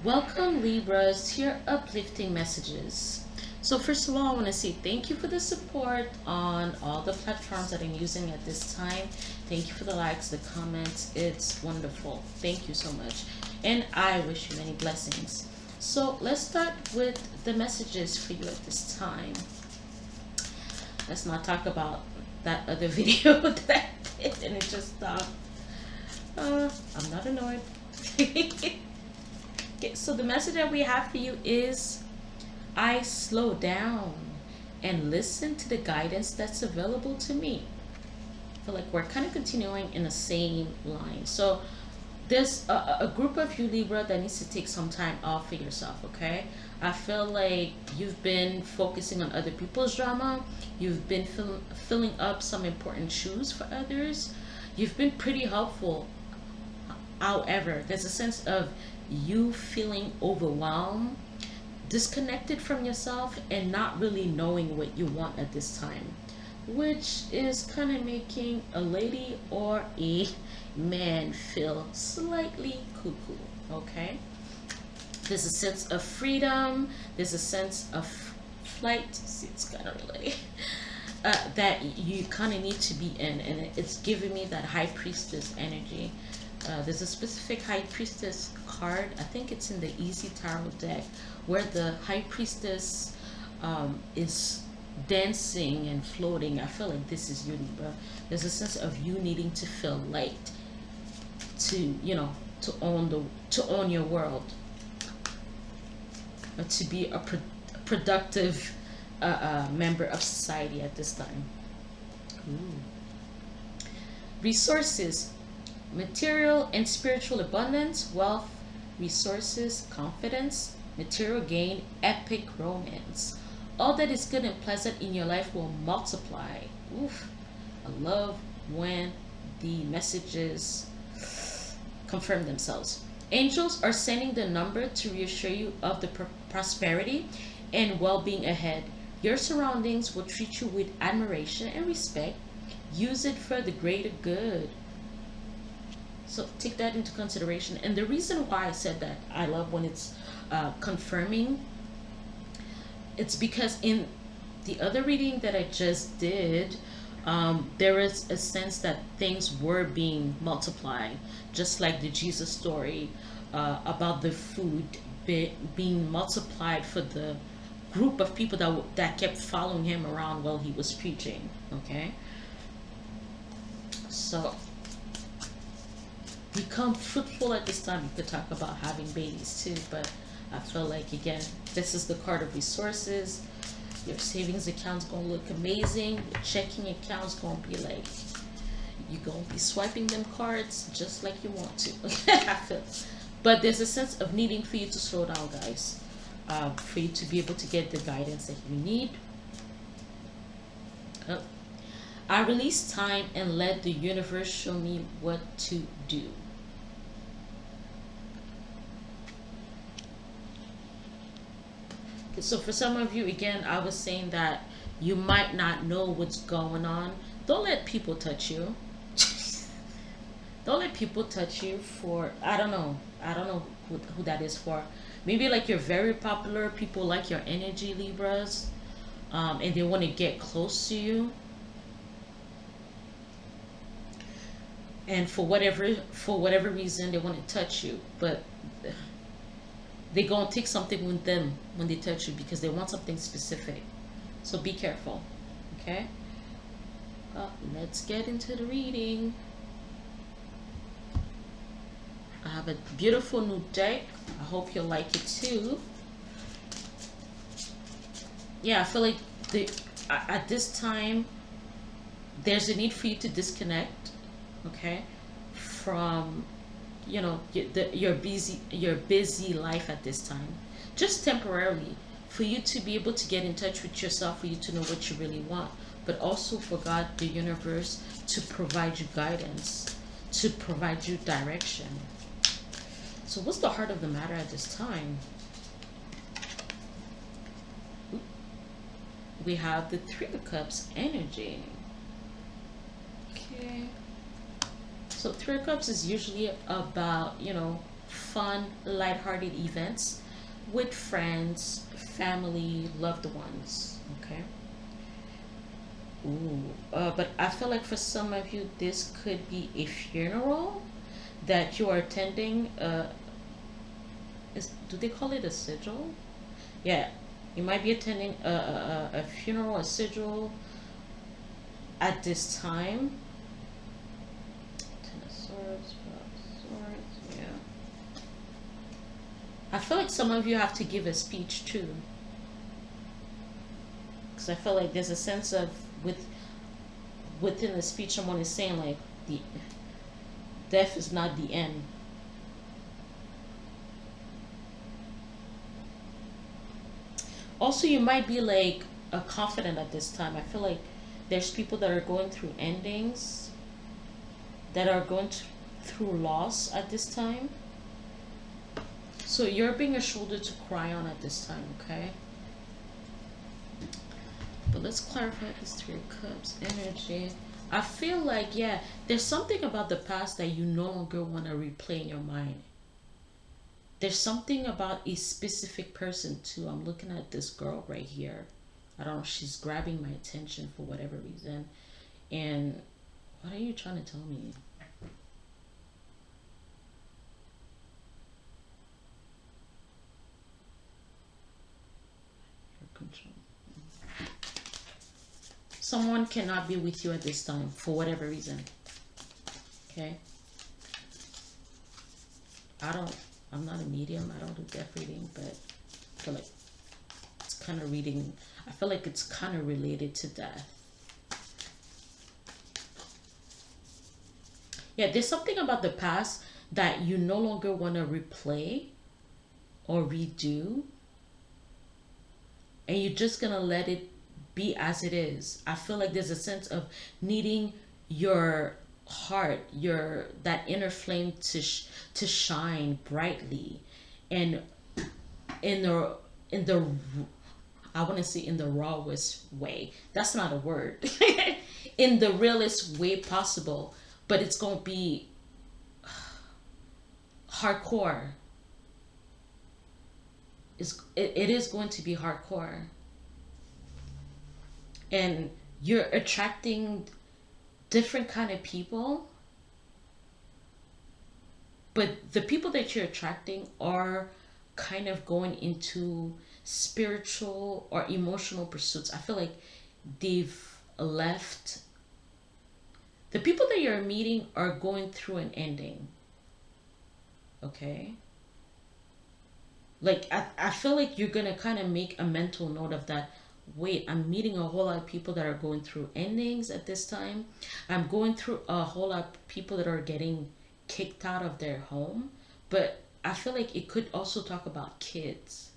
Welcome, Libras, to your uplifting messages. So, first of all, I want to say thank you for the support on all the platforms that I'm using at this time. Thank you for the likes, the comments. It's wonderful. Thank you so much. And I wish you many blessings. So, let's start with the messages for you at this time. Let's not talk about that other video that I did and it just stopped. I'm not annoyed. Okay, so the message that we have for you is I slow down and listen to the guidance that's available to me. I feel like we're kind of continuing in the same line. So there's a group of you, Libra, that needs to take some time off for yourself, okay? I feel like you've been focusing on other people's drama. You've been filling up some important shoes for others. You've been pretty helpful. However, there's a sense of you feeling overwhelmed, disconnected from yourself, and not really knowing what you want at this time, which is kind of making a lady or a man feel slightly cuckoo, okay? There's a sense of freedom, there's a sense of flight. See, it's kind of related. That you kind of need to be in, and it's giving me that high priestess energy. There's a specific high priestess card. I think it's in the Easy Tarot deck where the high priestess is dancing and floating. I feel like this is you, Libra. There's a sense of you needing to feel light, to to own your world, to be a productive member of society at this time. Ooh. Resources, material and spiritual abundance, wealth, resources, confidence, material gain, epic romance. All that is good and pleasant in your life will multiply. Oof. I love when the messages confirm themselves. Angels are sending the number to reassure you of the prosperity and well being ahead. Your surroundings will treat you with admiration and respect. Use it for the greater good. So take that into consideration. And the reason why I said that I love when it's confirming, it's because in the other reading that I just did, there is a sense that things were being multiplied, just like the Jesus story about the food being multiplied for the group of people that kept following him around while he was preaching. Okay, so become fruitful at this time. You could talk about having babies too, but I feel like again, this is the card of resources. Your savings account's gonna look amazing. Your checking account's gonna be like you're gonna be swiping them cards just like you want to. I feel, but there's a sense of needing for you to slow down, guys, for you to be able to get the guidance that you need. Uh, I release time and let the universe show me what to do. So for some of you, again, I was saying that you might not know what's going on. Don't let people touch you. Don't let people touch you for, I don't know who that is for. Maybe like you're very popular, people like your energy, Libras, and they want to get close to you. And for whatever reason, they want to touch you, but they gonna take something with them when they touch you because they want something specific. So be careful, okay? Let's get into the reading. I have a beautiful new deck. I hope you'll like it too. Yeah, I feel like at this time there's a need for you to disconnect, okay, from your busy life at this time, just temporarily, for you to be able to get in touch with yourself, for you to know what you really want, but also for God, the universe, to provide you guidance, to provide you direction. So what's the heart of the matter at this time? We have the Three of Cups energy. Okay. So Three of Cups is usually about, fun, lighthearted events with friends, family, loved ones. Okay. Ooh. But I feel like for some of you, this could be a funeral that you are attending. Do they call it a sigil? Yeah. You might be attending a funeral, a sigil at this time. Ten of Swords, Five of Swords, yeah. I feel like some of you have to give a speech too. Because I feel like there's a sense of within the speech someone is saying like the death is not the end. Also, you might be like confident at this time. I feel like there's people that are going through endings, that are going through loss at this time. So you're being a shoulder to cry on at this time, okay? But let's clarify this Three of Cups energy. I feel like, yeah, there's something about the past that you no longer want to replay in your mind. There's something about a specific person too. I'm looking at this girl right here. I don't know, she's grabbing my attention for whatever reason. And what are you trying to tell me? Your control. Someone cannot be with you at this time for whatever reason. Okay? I'm not a medium. I don't do death reading, but I feel like it's kind of reading. I feel like it's kind of related to death. Yeah, there's something about the past that you no longer want to replay or redo, and you're just gonna let it be as it is. I feel like there's a sense of needing your heart, your that inner flame to shine brightly, and in the I want to say in the rawest way. That's not a word. In the realest way possible, but it's gonna be hardcore. It is going to be hardcore, and you're attracting different kind of people, but the people that you're attracting are kind of going into spiritual or emotional pursuits. I feel like they've left. The people that you're meeting are going through an ending. Okay? Like, I feel like you're gonna kind of make a mental note of that. Wait, I'm meeting a whole lot of people that are going through endings at this time. I'm going through a whole lot of people that are getting kicked out of their home. But I feel like it could also talk about kids.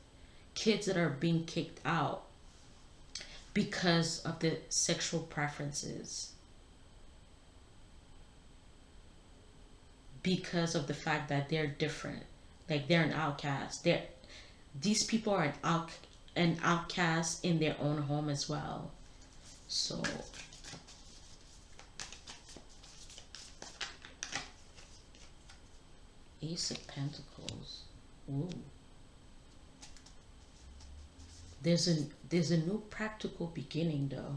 Kids that are being kicked out because of the sexual preferences. Because of the fact that they're different. Like they're an outcast. These people are an outcast in their own home as well. So Ace of Pentacles. Ooh. There's a new practical beginning though.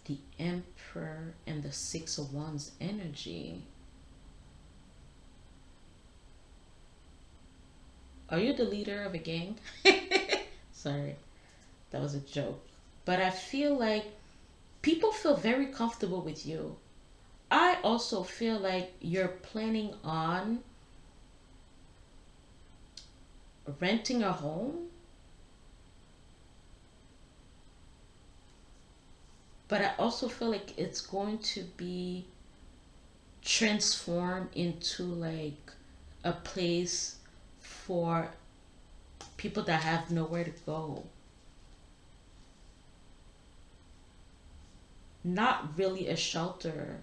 The Emperor and the Six of Wands energy. Are you the leader of a gang? Sorry, that was a joke. But I feel like people feel very comfortable with you. I also feel like you're planning on renting a home, but I also feel like it's going to be transformed into like a place for people that have nowhere to go. Not really a shelter.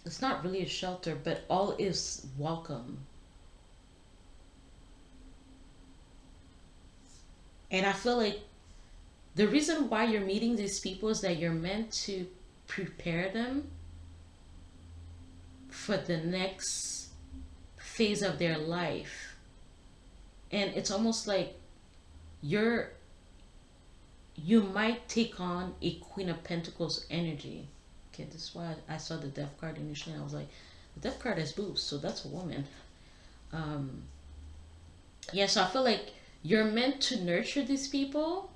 It's not really a shelter, but all is welcome. And I feel like the reason why you're meeting these people is that you're meant to prepare them for the next phase of their life. And it's almost like you're you might take on a Queen of Pentacles energy. Okay, this is why I saw the Death card initially, and I was like, the Death card has boobs, so that's a woman. Um, yeah, so I feel like you're meant to nurture these people,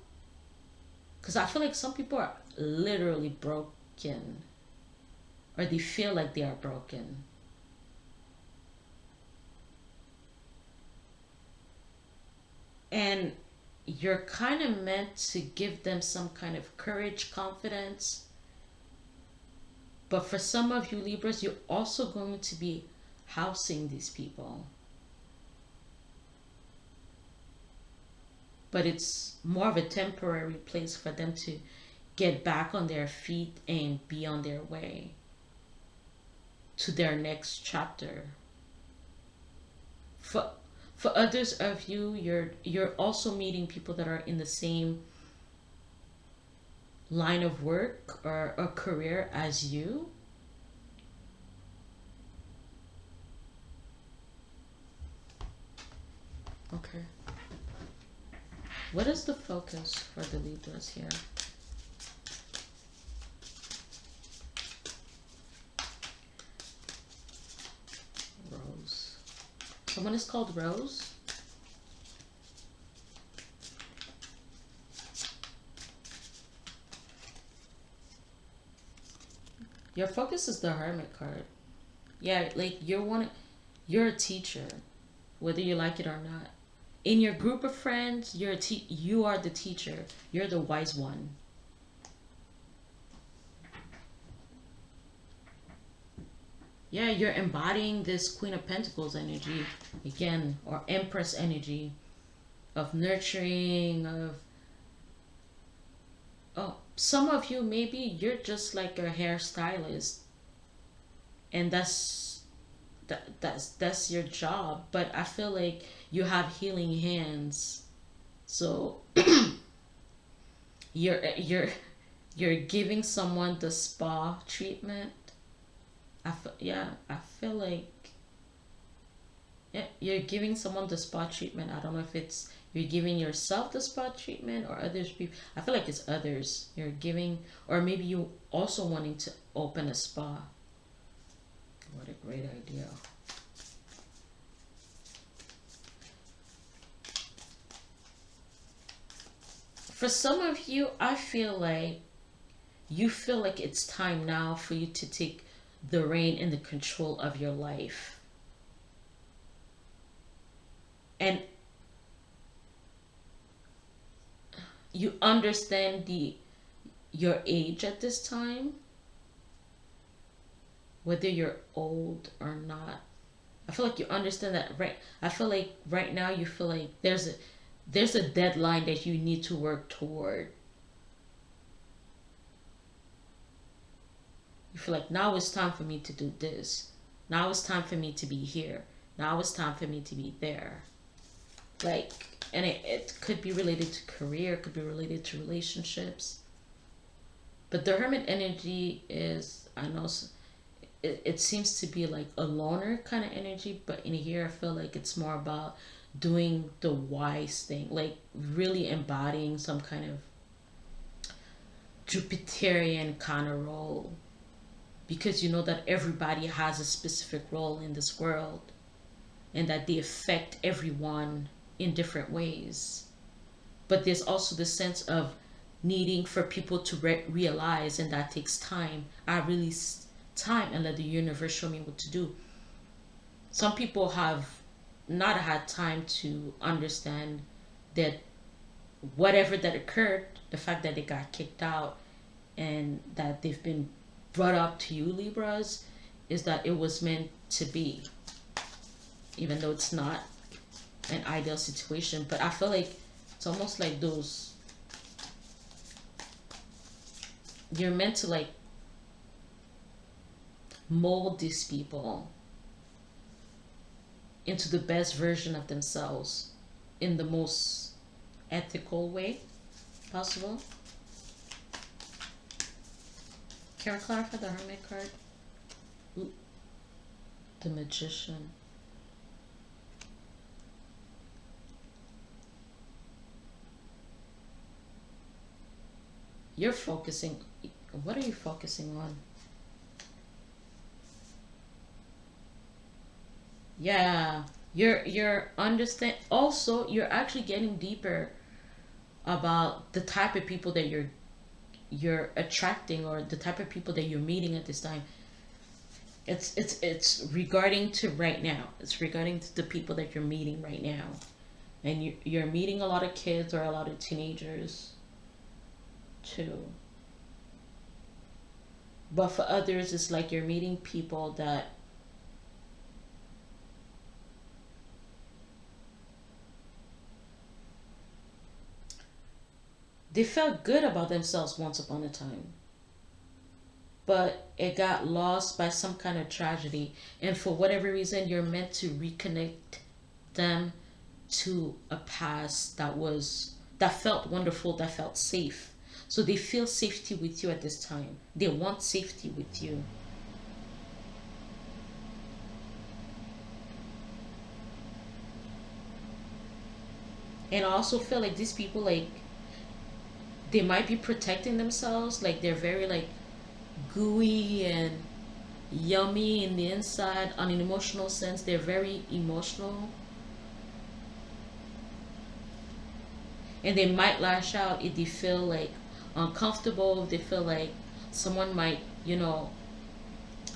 because I feel like some people are literally broken, or they feel like they are broken. And you're kind of meant to give them some kind of courage, confidence. But for some of you Libras, you're also going to be housing these people. But it's more of a temporary place for them to get back on their feet and be on their way to their next chapter. For for others of you, you're also meeting people that are in the same line of work or a career as you. Okay. What is the focus for the Libras here? Rose. Someone is called Rose? Your focus is the Hermit card. Yeah, like you're a teacher, whether you like it or not. In your group of friends, you are the teacher. You're the wise one. Yeah, you're embodying this Queen of Pentacles energy again, or Empress energy of nurturing, of oh, some of you maybe you're just like a hairstylist, and that's your job. But I feel like you have healing hands, so you're you're giving someone the spa treatment. Yeah, I feel like yeah, you're giving someone the spa treatment. I don't know if it's you're giving yourself the spa treatment or others people. I feel like it's others you're giving, or maybe you also wanting to open a spa. What a great idea. For some of you, I feel like you feel like it's time now for you to take the reign and the control of your life. And you understand your age at this time, whether you're old or not. I feel like you understand that, right? I feel like right now you feel like there's a deadline that you need to work toward. You feel like now it's time for me to do this. Now it's time for me to be here. Now it's time for me to be there. Like, and it could be related to career, it could be related to relationships. But the Hermit energy is, I know, it seems to be like a loner kind of energy, but in here I feel like it's more about doing the wise thing, like really embodying some kind of Jupiterian kind of role, because you know that everybody has a specific role in this world and that they affect everyone in different ways. But there's also the sense of needing for people to realize, and that takes time. I release time and let the universe show me what to do. Some people have not had time to understand that whatever that occurred, the fact that they got kicked out and that they've been brought up to you Libras, is that it was meant to be, even though it's not an ideal situation. But I feel like it's almost like those, you're meant to like mold these people into the best version of themselves in the most ethical way possible. Can we clarify the Hermit card? Ooh, the Magician. You're focusing. What are you focusing on? Yeah, you're understand. Also, you're actually getting deeper about the type of people that you're attracting, or the type of people that you're meeting at this time. It's regarding to right now. It's regarding to the people that you're meeting right now, and you're meeting a lot of kids or a lot of teenagers too. But for others, it's like you're meeting people that they felt good about themselves once upon a time, but it got lost by some kind of tragedy, and for whatever reason, you're meant to reconnect them to a past that felt wonderful, that felt safe. So they feel safety with you at this time. They want safety with you. And I also feel like these people, like, they might be protecting themselves, like they're very like gooey and yummy in the inside. On an emotional sense, they're very emotional, and they might lash out if they feel like uncomfortable, if they feel like someone might,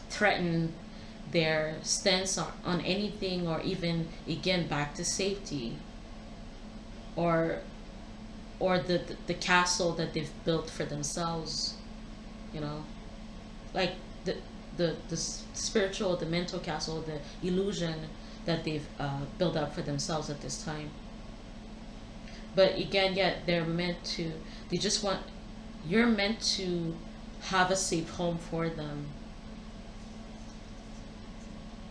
threaten their stance on anything, or even again back to safety, or the castle that they've built for themselves, you know like the spiritual, the mental castle, the illusion that they've built up for themselves at this time. But again, yeah, they just want, you're meant to have a safe home for them,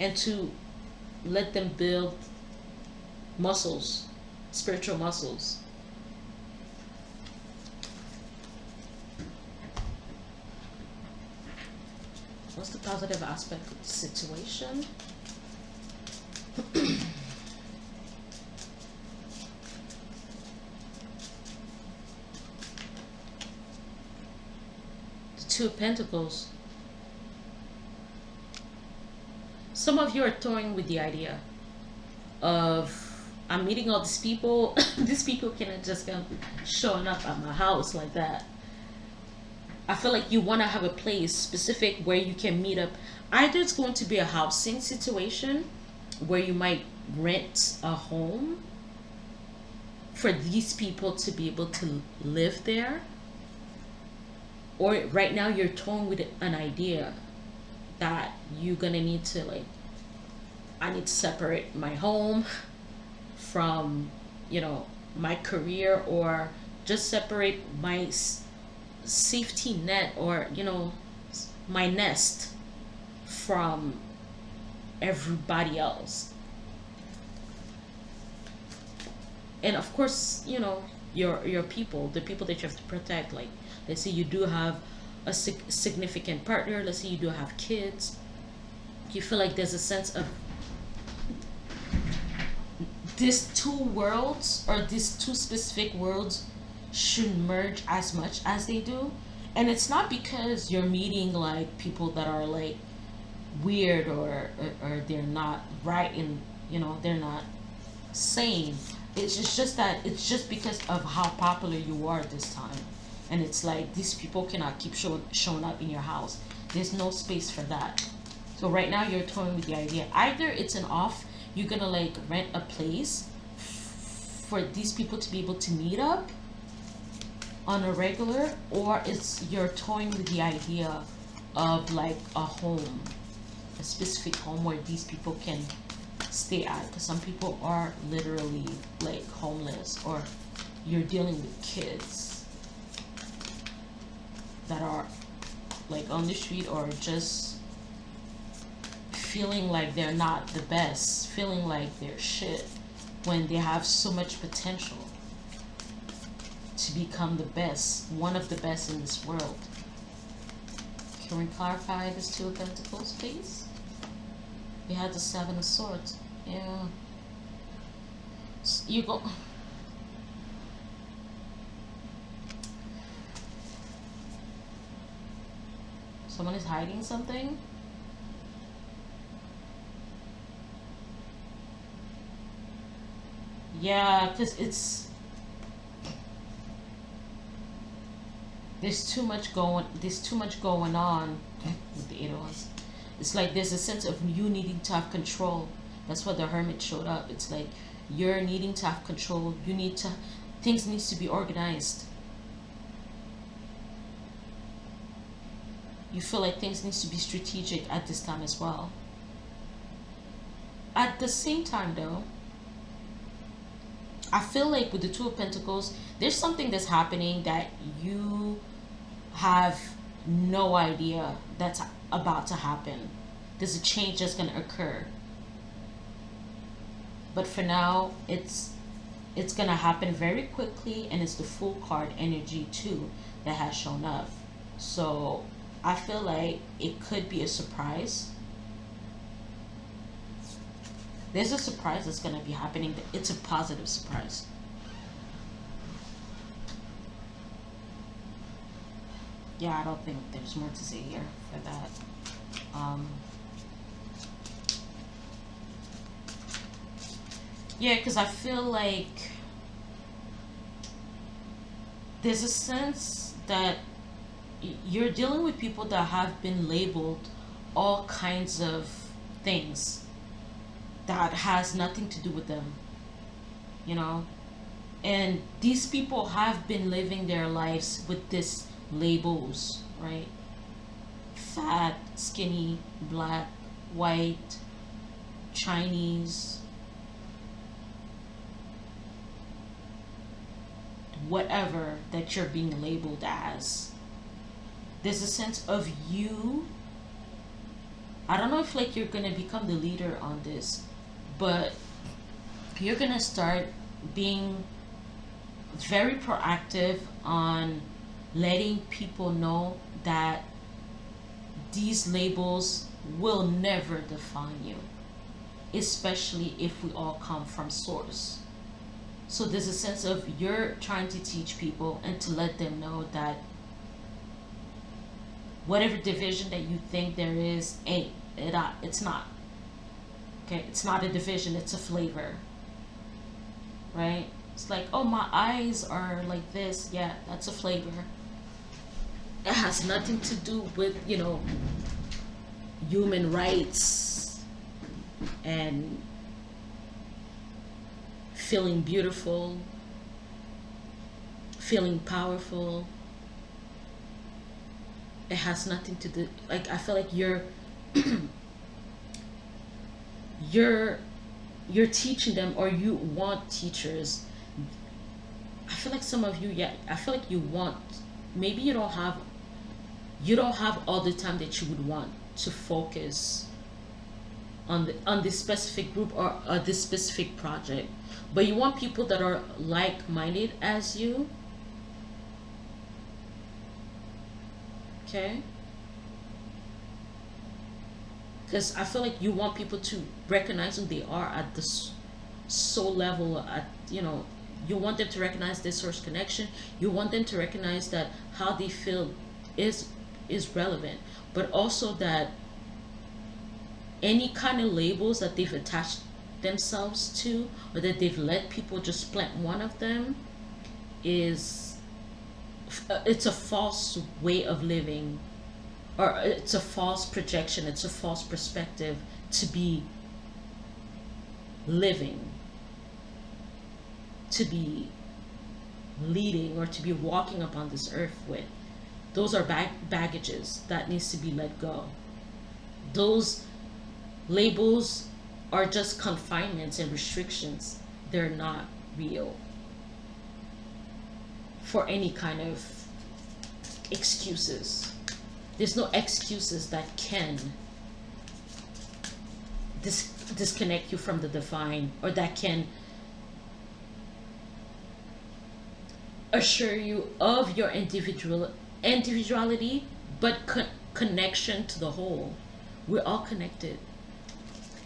and to let them build muscles, spiritual muscles. What's the positive aspect of the situation? The Two of Pentacles. Some of you are toying with the idea of, I'm meeting all these people. These people cannot just come showing up at my house like that. I feel like you want to have a place specific where you can meet up. Either it's going to be a housing situation where you might rent a home for these people to be able to live there, or right now you're toying with an idea that you're gonna need to, like, I need to separate my home from, my career, or just separate my safety net, or my nest from everybody else. And of course, your people, the people that you have to protect, like, let's say you do have a significant partner, let's say you do have kids, you feel like there's a sense of these two worlds, or these two specific worlds, should merge as much as they do. And it's not because you're meeting like people that are like weird, or they're not right, in they're not sane. It's just that it's just because of how popular you are this time, and it's like these people cannot keep showing up in your house. There's no space for that. So right now you're toying with the idea, either it's an off, you're gonna like rent a place for these people to be able to meet up on a regular, or it's you're toying with the idea of like a home, a specific home where these people can stay at, because some people are literally like homeless, or you're dealing with kids that are like on the street, or just feeling like they're not the best, feeling like they're shit, when they have so much potential to become the best, one of the best in this world. Can we clarify this Two of Pentacles, please? We had the Seven of Swords. Yeah. You go. Someone is hiding something. Yeah, because there's too much going on with the Eight of Wands. It's like there's a sense of you needing to have control. That's why the Hermit showed up. It's like you're needing to have control. You need to, things needs to be organized. You feel like things needs to be strategic at this time as well. At the same time though, I feel like with the Two of Pentacles, there's something that's happening that you have no idea that's about to happen. There's a change that's going to occur. But for now, it's going to happen very quickly, and it's the Fool card energy too that has shown up. So I feel like it could be a surprise. There's a surprise that's going to be happening. It's a positive surprise. Yeah, I don't think there's more to say here for that. Yeah, because I feel like there's a sense that you're dealing with people that have been labeled all kinds of things that has nothing to do with them, you know? And these people have been living their lives with these labels, right? Fat, skinny, black, white, Chinese, whatever that you're being labeled as. There's a sense of you. I don't know if like you're gonna become the leader on this, but you're gonna start being very proactive on letting people know that these labels will never define you, especially if we all come from source. So there's a sense of you're trying to teach people and to let them know that whatever division that you think there is, it's not. Okay, it's not a division, it's a flavor. Right? It's like, oh, my eyes are like this. Yeah, that's a flavor. It has nothing to do with, human rights and feeling beautiful, feeling powerful. It has nothing to do, like, I feel like you're you're teaching them, or you want teachers. I feel like some of you, yeah, I feel like you want, maybe you don't have all the time that you would want to focus on this specific group or this specific project, but you want people that are like-minded as you. Okay, because I feel like you want people to recognize who they are at the soul level. You want them to recognize their source connection. You want them to recognize that how they feel is relevant, but also that any kind of labels that they've attached themselves to, or that they've let people just plant one of them, it's a false way of living, or it's a false projection, it's a false perspective to be living, to be leading, or to be walking upon this earth with. Those are baggages that needs to be let go. Those labels are just confinements and restrictions. They're not real for any kind of excuses. There's no excuses that can disconnect you from the divine, or that can assure you of your individuality, but connection to the whole. We're all connected.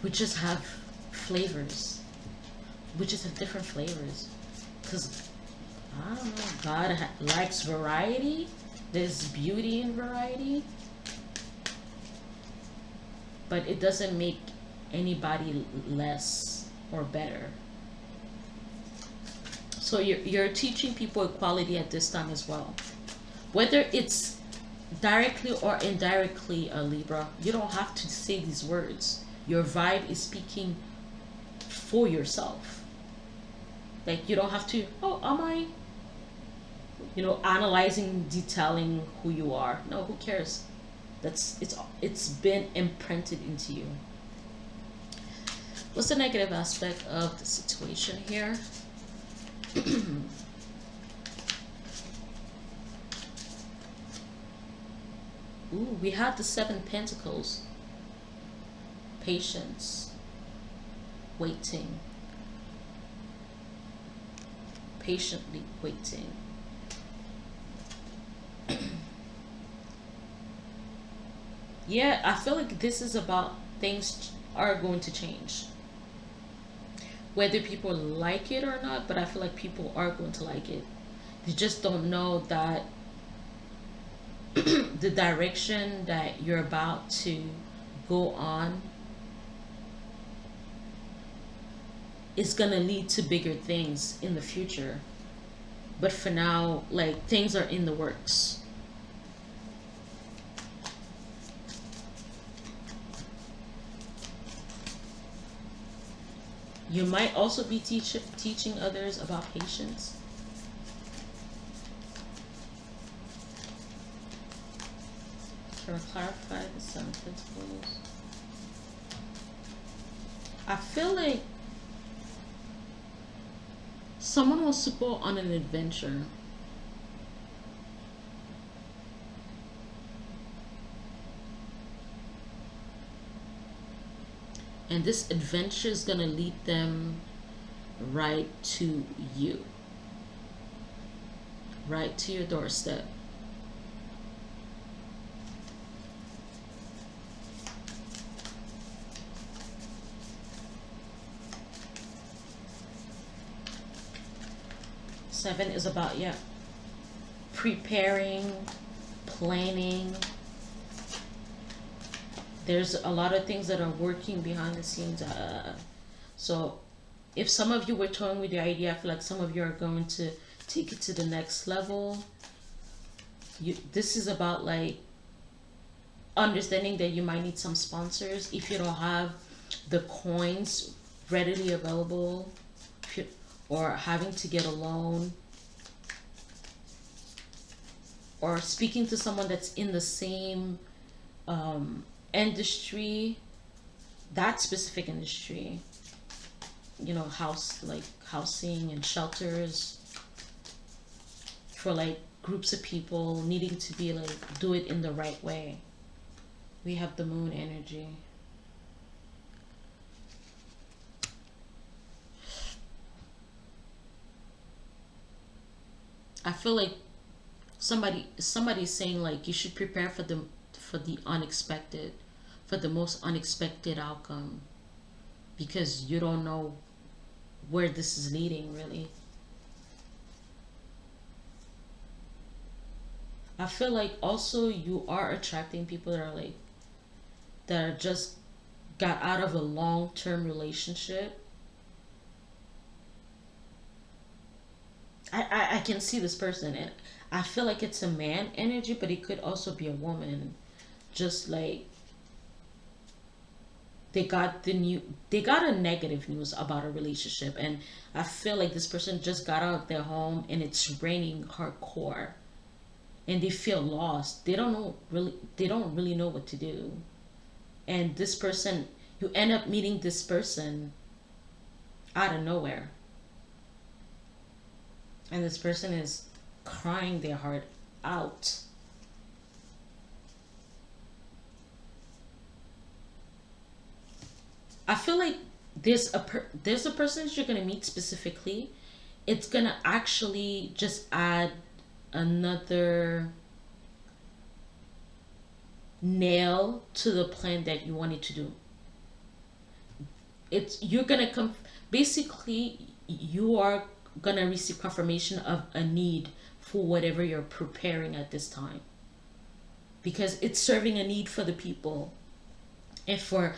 We just have flavors. We just have different flavors. Because, I don't know, God likes variety. There's beauty in variety. But it doesn't make anybody less or better. So you're teaching people equality at this time as well. Whether it's directly or indirectly, a Libra, you don't have to say these words. Your vibe is speaking for yourself. Like, you don't have to, oh, am I, analyzing, detailing who you are. No, who cares? It's been imprinted into you. What's the negative aspect of the situation here? Ooh, we have the Seven Pentacles. Patience. Waiting. Patiently waiting. Yeah, I feel like this is about things are going to change. Whether people like it or not, but I feel like people are going to like it. They just don't know that the direction that you're about to go on is going to lead to bigger things in the future. But for now, like, things are in the works. You might also be teaching others about patience. Can I clarify the Seven Pentacles? I feel like someone wants to go on an adventure. And this adventure is going to lead them right to you. Right to your doorstep. Seven is about, yeah, preparing, planning. There's a lot of things that are working behind the scenes. So if some of you were toying with the idea, I feel like some of you are going to take it to the next level. This is about, like, understanding that you might need some sponsors if you don't have the coins readily available, or having to get a loan, or speaking to someone that's in the same industry, that specific industry, housing and shelters for, like, groups of people needing to be, like, do it in the right way. We have the Moon energy. I feel like somebody's saying, like, you should prepare for the unexpected, for the most unexpected outcome, because you don't know where this is leading, really. I feel like also you are attracting people that are just got out of a long-term relationship. I can see this person, and I feel like it's a man energy, but it could also be a woman. Just like they got a negative news about a relationship, and I feel like this person just got out of their home and it's raining hardcore, and they feel lost. They don't really know what to do. And this person, you end up meeting this person out of nowhere, and this person is crying their heart out. I feel like there's a person that you're gonna meet specifically. It's gonna actually just add another nail to the plan that you wanted to do. It's you're gonna come basically you are gonna receive confirmation of a need for whatever you're preparing at this time, because it's serving a need for the people and for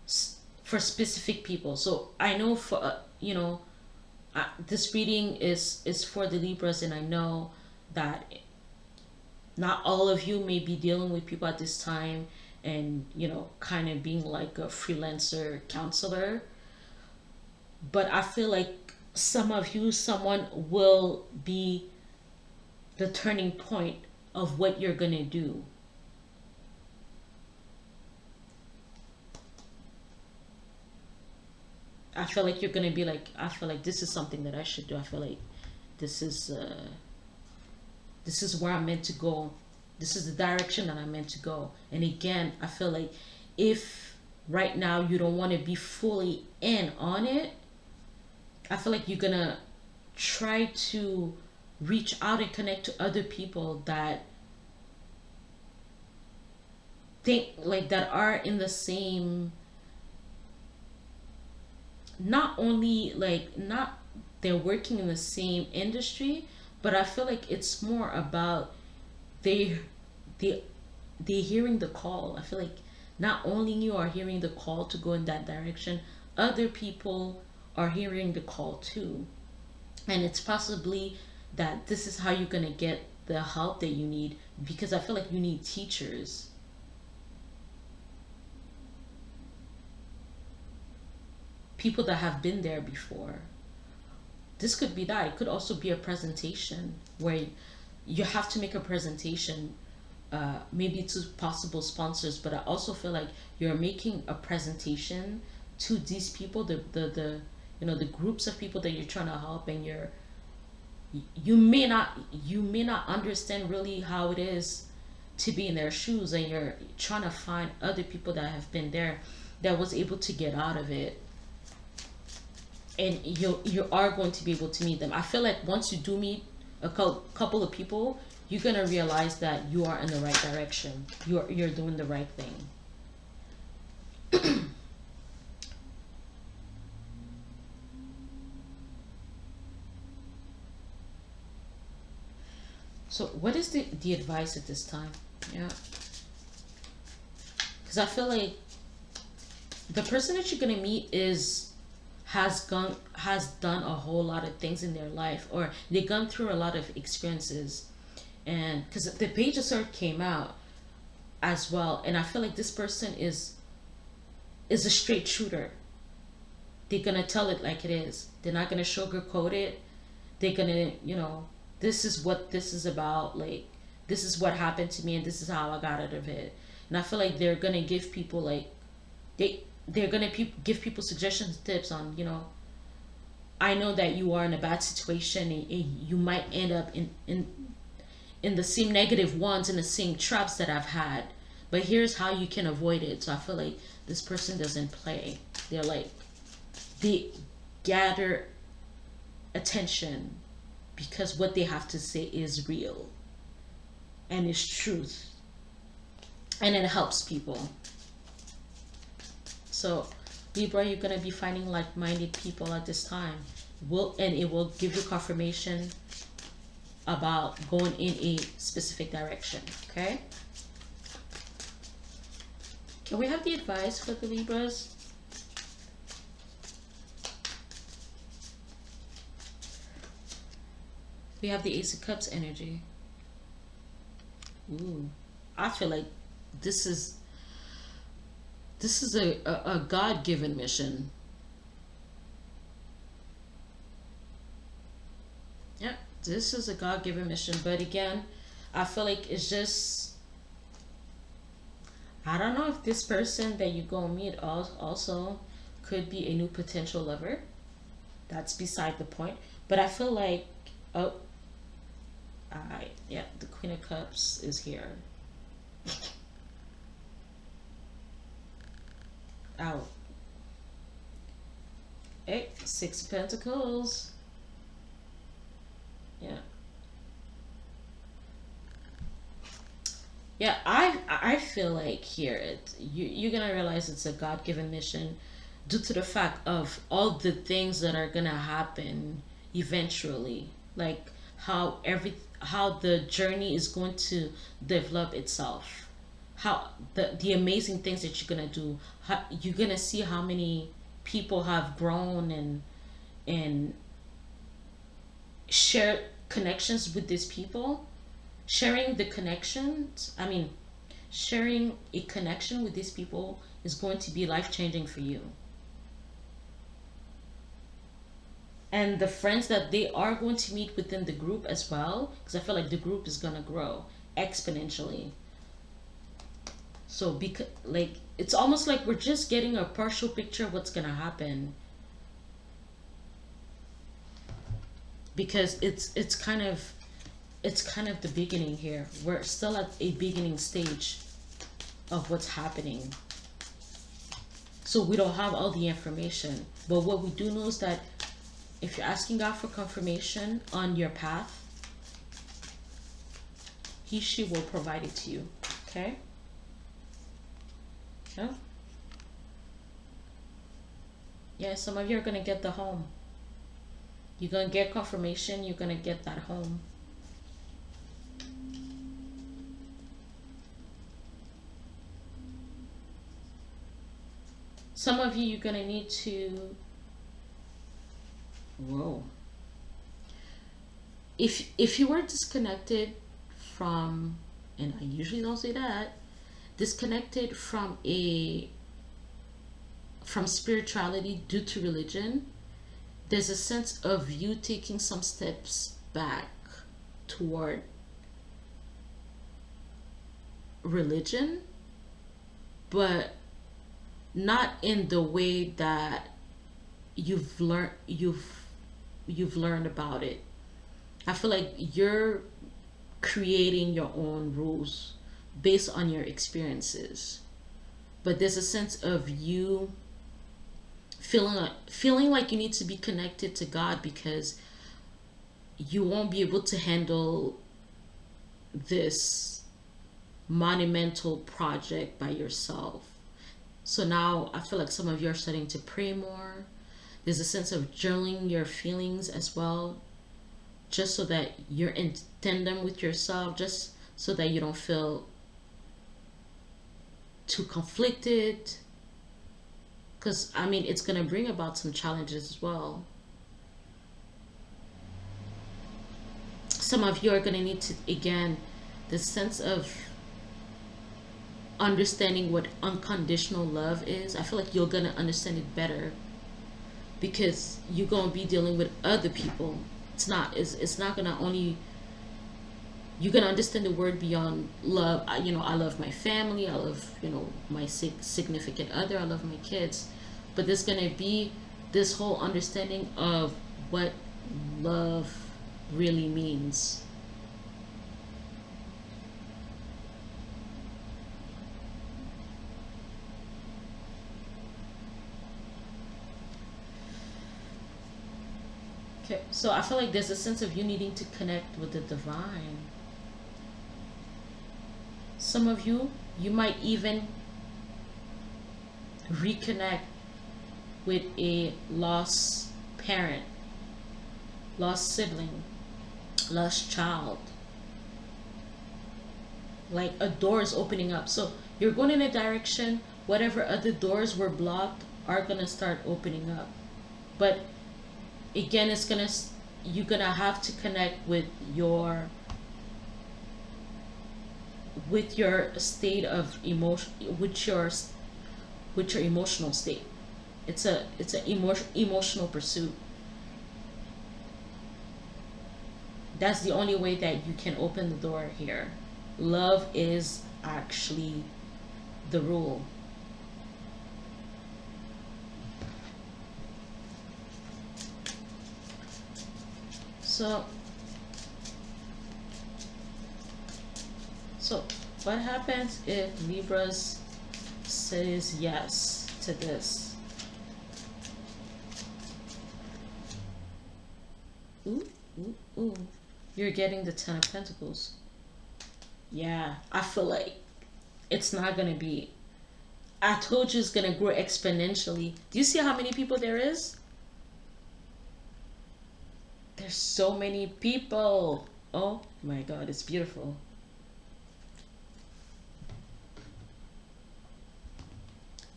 specific people. So I know for this reading is for the Libras, and I know that not all of you may be dealing with people at this time, and kind of being like a freelancer counselor, but I feel like some of you, someone will be the turning point of what you're gonna do. I feel like you're gonna be like, I feel like this is something that I should do. I feel like this is uh this is where I'm meant to go. This is the direction that I'm meant to go. And again, I feel like if right now you don't want to be fully in on it, I feel like you're gonna try to reach out and connect to other people that think like that are in the same, not only like not they're working in the same industry, but I feel like it's more about they they they hearing the call. I feel like not only you are hearing the call to go in that direction, other people are hearing the call too. And it's possibly that this is how you're gonna get the help that you need, because I feel like you need teachers, people that have been there before. This could be that. It could also be a presentation where you have to make a presentation, maybe to possible sponsors, but I also feel like you're making a presentation to these people, the groups of people that you're trying to help, and you may not understand really how it is to be in their shoes, and you're trying to find other people that have been there, that was able to get out of it, and you are going to be able to meet them. I feel like once you do meet a couple of people, you're gonna realize that you are in the right direction. You're doing the right thing. So what is the advice at this time? Yeah, because I feel like the person that you're gonna meet is has done a whole lot of things in their life, or they've gone through a lot of experiences, and because the page of sword came out as well, and I feel like this person is a straight shooter. They're gonna tell it like it is. They're not gonna sugarcoat it. They're gonna, this is what this is about. Like, this is what happened to me, and this is how I got out of it. And I feel like they're gonna give people like they're gonna give people suggestions, tips on, I know that you are in a bad situation, and you might end up in the same negative ones, in the same traps that I've had. But here's how you can avoid it. So I feel like this person doesn't play. They're like, they gather attention because what they have to say is real and is truth, and it helps people. So Libra, you're gonna be finding like-minded people at this time. It will give you confirmation about going in a specific direction. Okay. Can we have the advice for the Libras? We have the Ace of Cups energy. Ooh, I feel like this is a God-given mission. Yeah, this is a God-given mission. But again, I feel like it's just, I don't know if this person that you go meet also could be a new potential lover. That's beside the point. But I feel like, oh, yeah, the Queen of Cups is here. Out. Hey, Six of Pentacles. Yeah. Yeah, I feel like here you're gonna realize it's a God-given mission due to the fact of all the things that are gonna happen eventually, like how the journey is going to develop itself, how the amazing things that you're gonna do, how you're gonna see how many people have grown and share connections with these people. Sharing the connections, I mean, sharing a connection with these people is going to be life changing for you. And the friends that they are going to meet within the group as well, because I feel like the group is going to grow exponentially. So, because, like, it's almost like we're just getting a partial picture of what's going to happen, because it's kind of the beginning here. We're still at a beginning stage of what's happening. So we don't have all the information. But what we do know is that if you're asking God for confirmation on your path, she will provide it to you. Okay? Yeah? Yeah, some of you are going to get the home. You're going to get confirmation. You're going to get that home. Some of you, you're going to need to... Whoa. If you were disconnected from, and I usually don't say that, disconnected from spirituality due to religion, there's a sense of you taking some steps back toward religion, but not in the way that you've learned about it. I feel like you're creating your own rules based on your experiences. But there's a sense of you feeling like you need to be connected to God because you won't be able to handle this monumental project by yourself. So now I feel like some of you are starting to pray more. There's a sense of journaling your feelings as well, just so that you're in tandem with yourself, just so that you don't feel too conflicted. Because, I mean, it's going to bring about some challenges as well. Some of you are going to need to, again, the sense of understanding what unconditional love is. I feel like you're going to understand it better because you're going to be dealing with other people. It's not going to only, you're going to understand the word beyond love. I love my family. I love, my significant other. I love my kids. But there's going to be this whole understanding of what love really means. Okay, so I feel like there's a sense of you needing to connect with the divine. Some of you, you might even reconnect with a lost parent, lost sibling, lost child. Like a door is opening up. So you're going in a direction, whatever other doors were blocked are going to start opening up. But again, you're gonna have to connect with your state of emotion, with your emotional state. It's an emotional pursuit. That's the only way that you can open the door here. Love is actually the rule. So what happens if Libras says yes to this? Ooh, ooh, ooh. You're getting the Ten of Pentacles. Yeah, I feel like It's not gonna be. I told you it's gonna grow exponentially. Do you see how many people there is? There's so many people. Oh my god, it's beautiful.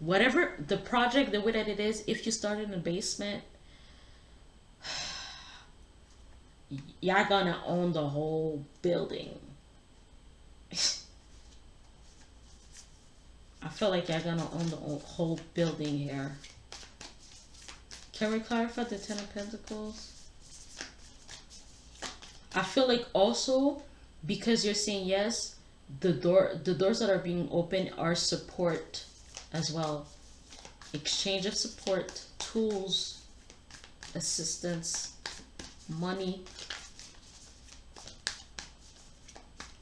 Whatever the project, the way that it is, if you start in a basement, y'all gonna own the whole building. I feel like y'all gonna own the whole building here. Can we clarify the Ten of Pentacles? I feel like also because you're saying yes, the doors that are being opened are support as well. Exchange of support, tools, assistance, money,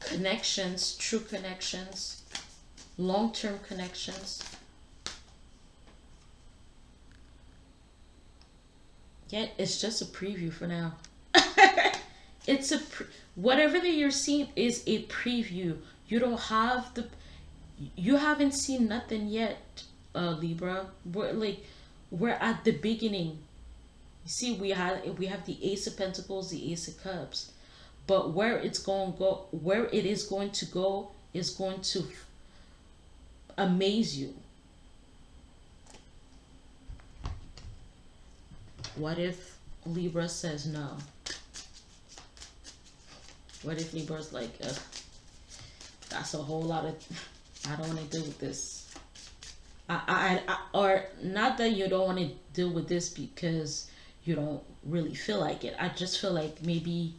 connections, true connections, long-term connections. Yet it's just a preview for now. It's a whatever that you're seeing is a preview. You don't have the you haven't seen nothing yet, Libra. We're at the beginning. You see, we have the Ace of Pentacles, the Ace of Cups, but where it is going to go is going to amaze you. What if Libra says no? What if Libra's like, that's a whole lot of, I don't want to deal with this. Or not that you don't want to deal with this because you don't really feel like it. I just feel like maybe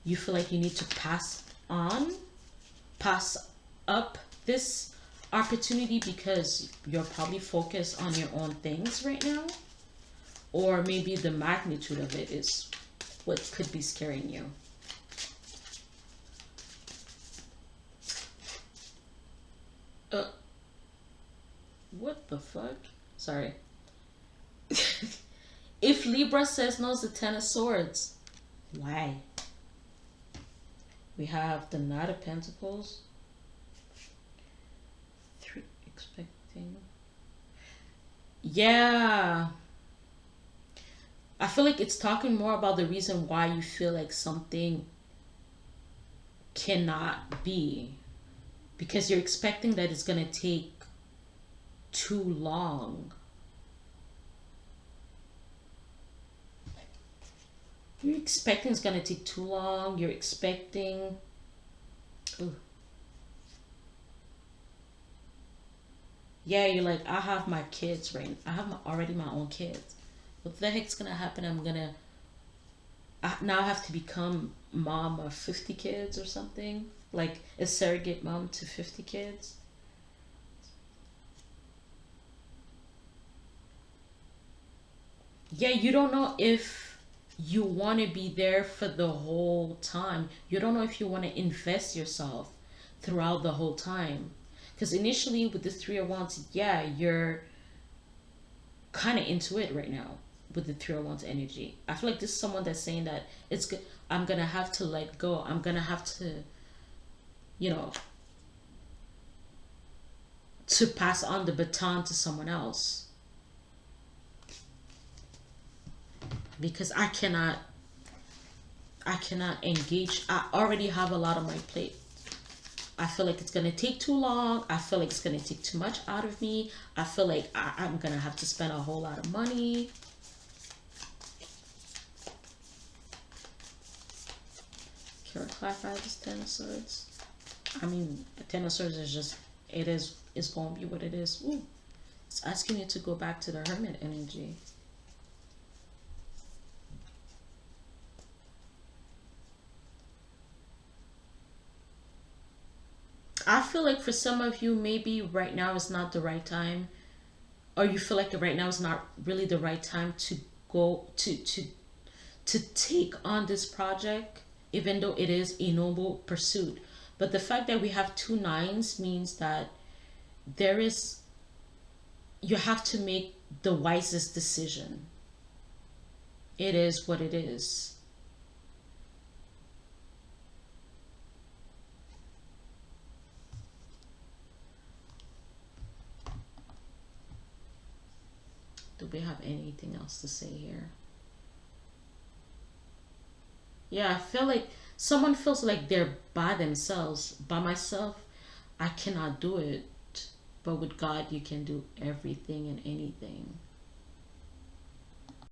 you feel like you need to pass up this opportunity because you're probably focused on your own things right now. Or maybe the magnitude of it is what could be scaring you. What the fuck? Sorry. If Libra says no, it's the Ten of Swords. Why? We have the Knight of Pentacles. Three, expecting. Yeah. I feel like it's talking more about the reason why you feel like something cannot be. Because you're expecting that it's going to take too long. You're expecting it's going to take too long. You're expecting... Ooh. Yeah, you're like, I have my kids, right? I have already my own kids. What the heck's going to happen? Now I have to become mom of 50 kids or something. Like a surrogate mom to 50 kids. Yeah, you don't know if you want to be there for the whole time. You don't know if you want to invest yourself throughout the whole time. Because initially with the Three of Wands, yeah, you're kind of into it right now with the Three of Wands energy. I feel like this is someone that's saying that it's good. I'm going to have to let go. I'm going to have to, you know, to pass on the baton to someone else. Because I cannot engage. I already have a lot on my plate. I feel like it's going to take too long. I feel like it's going to take too much out of me. I feel like I'm going to have to spend a whole lot of money. Can I clarify this Ten of Swords? I mean, the Ten of Swords is just, it's going to be what it is. Ooh, it's asking you to go back to the Hermit energy. I feel like for some of you, maybe right now is not the right time, or you feel like right now is not really the right time to go to take on this project, even though it is a noble pursuit. But the fact that we have two nines means that you have to make the wisest decision. It is what it is. Do we have anything else to say here? Yeah, I feel like someone feels like they're by themselves. By myself, I cannot do it. But with God, you can do everything and anything.